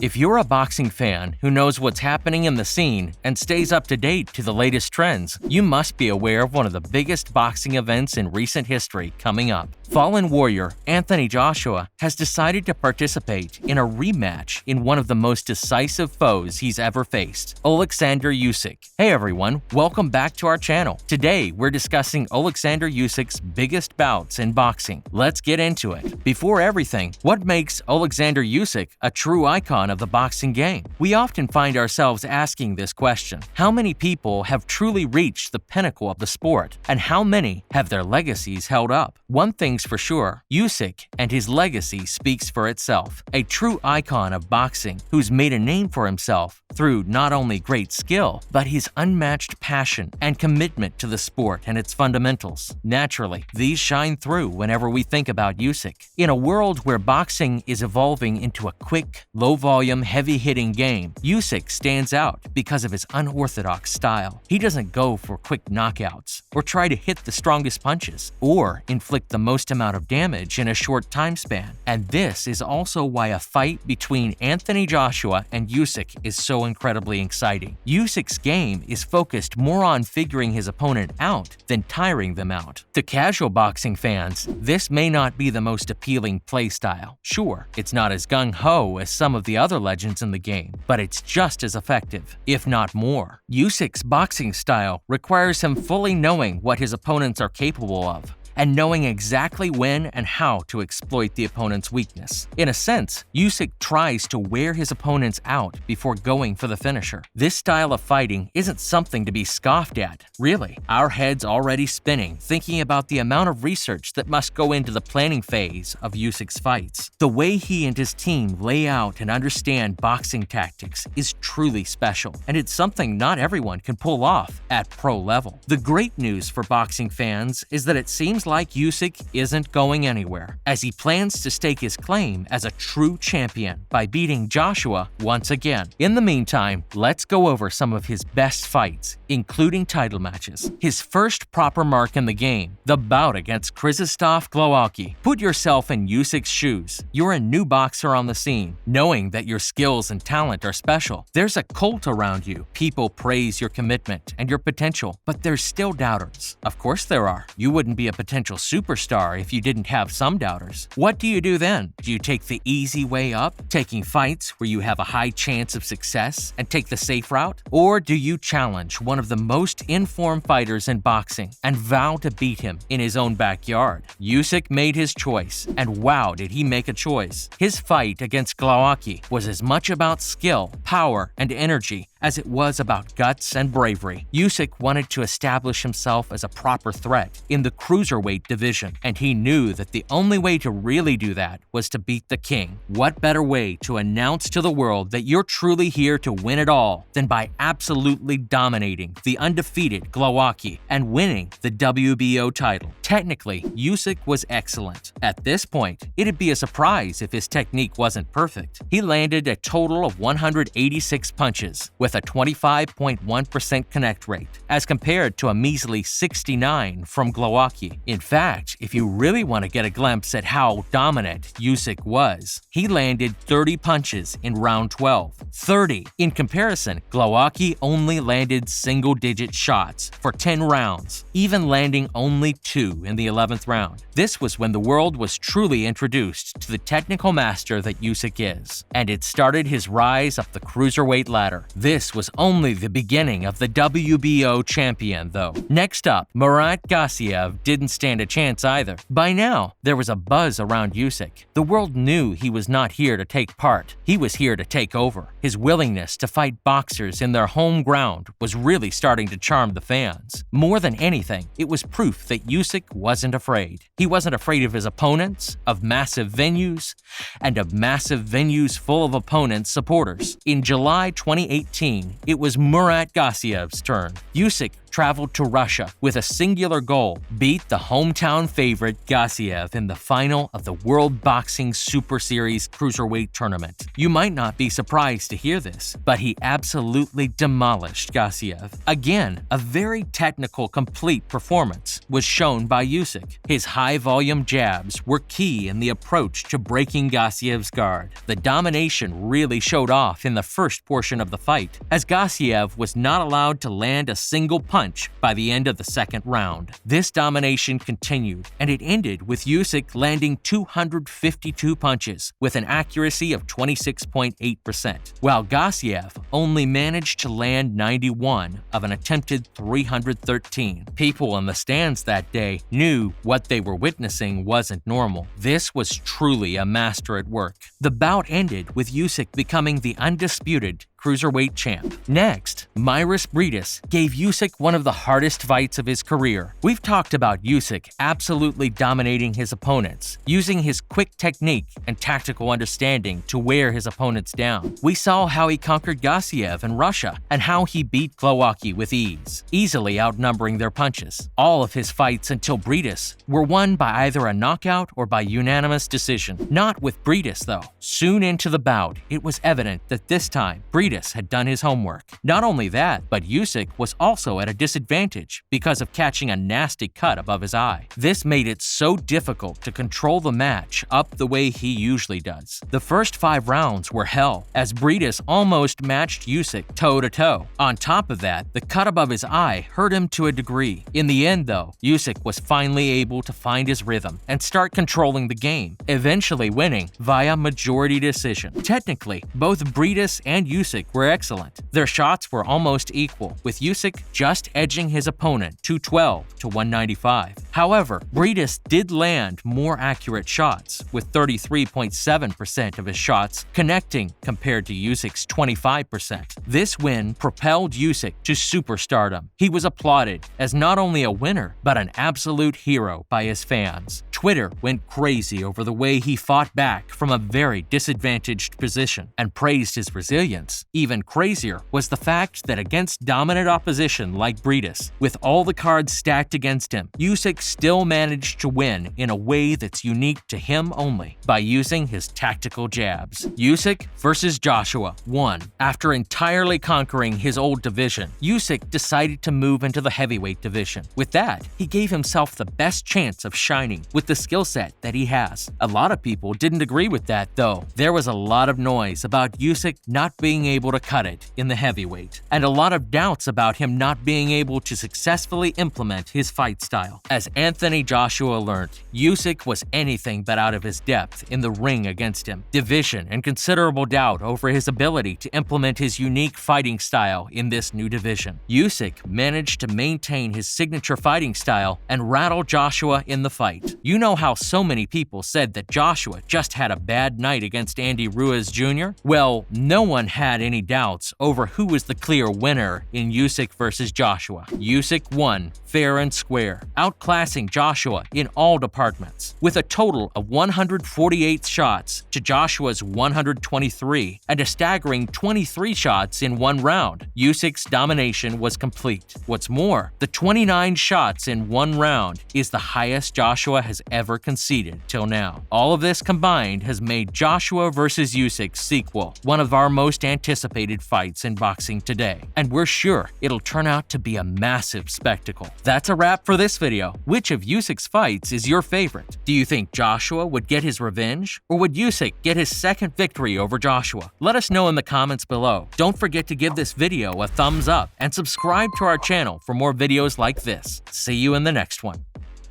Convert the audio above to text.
If you're a boxing fan who knows what's happening in the scene and stays up to date to the latest trends, you must be aware of one of the biggest boxing events in recent history coming up. Fallen warrior Anthony Joshua has decided to participate in a rematch in one of the most decisive foes he's ever faced, Oleksandr Usyk. Hey everyone, welcome back to our channel. Today we're discussing Oleksandr Usyk's biggest bouts in boxing. Let's get into it. Before everything, what makes Oleksandr Usyk a true icon of the boxing game? We often find ourselves asking this question: how many people have truly reached the pinnacle of the sport, and how many have their legacies held up? One thing's for sure, Usyk and his legacy speaks for itself. A true icon of boxing who's made a name for himself through not only great skill, but his unmatched passion and commitment to the sport and its fundamentals. Naturally, these shine through whenever we think about Usyk. In a world where boxing is evolving into a quick, low-volume, heavy-hitting game, Usyk stands out because of his unorthodox style. He doesn't go for quick knockouts, or try to hit the strongest punches, or inflict the most amount of damage in a short time span. And this is also why a fight between Anthony Joshua and Usyk is so incredibly exciting. Usyk's game is focused more on figuring his opponent out than tiring them out. To casual boxing fans, this may not be the most appealing play style. Sure, it's not as gung-ho as some of the other legends in the game, but it's just as effective, if not more. Usyk's boxing style requires him fully knowing what his opponents are capable of, and knowing exactly when and how to exploit the opponent's weakness. In a sense, Usyk tries to wear his opponents out before going for the finisher. This style of fighting isn't something to be scoffed at, really. Our heads already spinning thinking about the amount of research that must go into the planning phase of Usyk's fights. The way he and his team lay out and understand boxing tactics is truly special, and it's something not everyone can pull off at pro level. The great news for boxing fans is that it seems like Usyk isn't going anywhere, as he plans to stake his claim as a true champion by beating Joshua once again. In the meantime, let's go over some of his best fights, including title matches. His first proper mark in the game, the bout against Krzysztof Glowacki. Put yourself in Usyk's shoes. You're a new boxer on the scene, knowing that your skills and talent are special. There's a cult around you. People praise your commitment and your potential, but there's still doubters. Of course there are. You wouldn't be a potential superstar if you didn't have some doubters. What do you do then? Do you take the easy way up, taking fights where you have a high chance of success and take the safe route? Or do you challenge one of the most informed fighters in boxing and vow to beat him in his own backyard? Usyk made his choice, and wow, did he make a choice. His fight against Glowacki was as much about skill, power, and energy as it was about guts and bravery. Usyk wanted to establish himself as a proper threat in the cruiserweight division, and he knew that the only way to really do that was to beat the king. What better way to announce to the world that you're truly here to win it all than by absolutely dominating the undefeated Glowacki and winning the WBO title? Technically, Usyk was excellent. At this point, it'd be a surprise if his technique wasn't perfect. He landed a total of 186 punches, with a 25.1% connect rate, as compared to a measly 69 from Glowacki. In fact, if you really want to get a glimpse at how dominant Usyk was, he landed 30 punches in round 12. 30! In comparison, Glowacki only landed single-digit shots for 10 rounds, even landing only 2 in the 11th round. This was when the world was truly introduced to the technical master that Usyk is, and it started his rise up the cruiserweight ladder. This was only the beginning of the WBO champion, though. Next up, Murat Gassiev didn't stand a chance either. By now, there was a buzz around Usyk. The world knew he was not here to take part. He was here to take over. His willingness to fight boxers in their home ground was really starting to charm the fans. More than anything, it was proof that Usyk wasn't afraid. He wasn't afraid of his opponents, of massive venues, and of massive venues full of opponents' supporters. In July 2018, it was Murat Gassiev's turn. Usyk traveled to Russia with a singular goal: beat the hometown favorite Gassiev in the final of the World Boxing Super Series Cruiserweight Tournament. You might not be surprised to hear this, but he absolutely demolished Gassiev. Again, a very technical, complete performance was shown by Usyk. His high-volume jabs were key in the approach to breaking Gassiev's guard. The domination really showed off in the first portion of the fight, as Gassiev was not allowed to land a single punch by the end of the second round. This domination continued, and it ended with Usyk landing 252 punches with an accuracy of 26.8%, while Gassiev only managed to land 91 of an attempted 313. People in the stands that day knew what they were witnessing wasn't normal. This was truly a master at work. The bout ended with Usyk becoming the undisputed cruiserweight champ. Next, Mairis Briedis gave Usyk one of the hardest fights of his career. We've talked about Usyk absolutely dominating his opponents, using his quick technique and tactical understanding to wear his opponents down. We saw how he conquered Gassiev in Russia and how he beat Glowacki with ease, easily outnumbering their punches. All of his fights until Briedis were won by either a knockout or by unanimous decision. Not with Briedis, though. Soon into the bout, it was evident that this time, Briedis had done his homework. Not only that, but Usyk was also at a disadvantage because of catching a nasty cut above his eye. This made it so difficult to control the match up the way he usually does. The first 5 rounds were hell, as Briedis almost matched Usyk toe-to-toe. On top of that, the cut above his eye hurt him to a degree. In the end, though, Usyk was finally able to find his rhythm and start controlling the game, eventually winning via majority decision. Technically, both Briedis and Usyk were excellent. Their shots were almost equal, with Usyk just edging his opponent 212 to 195. However, Briedis did land more accurate shots, with 33.7% of his shots connecting compared to Usyk's 25%. This win propelled Usyk to superstardom. He was applauded as not only a winner, but an absolute hero by his fans. Twitter went crazy over the way he fought back from a very disadvantaged position and praised his resilience. Even crazier was the fact that against dominant opposition like Briedis, with all the cards stacked against him, Usyk still managed to win in a way that's unique to him only, by using his tactical jabs. Usyk versus Joshua won. After entirely conquering his old division, Usyk decided to move into the heavyweight division. With that, he gave himself the best chance of shining with the skill set that he has. A lot of people didn't agree with that, though. There was a lot of noise about Usyk not being able to cut it in the heavyweight, and a lot of doubts about him not being able to successfully implement his fight style. As Anthony Joshua learned, Usyk was anything but out of his depth in the ring against him. Division and considerable doubt over his ability to implement his unique fighting style in this new division. Usyk managed to maintain his signature fighting style and rattle Joshua in the fight. You know how so many people said that Joshua just had a bad night against Andy Ruiz Jr.? Well, no one had any doubts over who was the clear winner in Usyk versus Joshua. Usyk won fair and square, outclassing Joshua in all departments, with a total of 148 shots to Joshua's 123 and a staggering 23 shots in one round. Usyk's domination was complete. What's more, the 29 shots in one round is the highest Joshua has ever conceded till now. All of this combined has made Joshua versus Usyk sequel one of our most anticipated fights in boxing today, and we're sure it'll turn out to be a massive spectacle. That's a wrap for this video. Which of Usyk's fights is your favorite? Do you think Joshua would get his revenge, or would Usyk get his second victory over Joshua? Let us know in the comments below. Don't forget to give this video a thumbs up and subscribe to our channel for more videos like this. See you in the next one.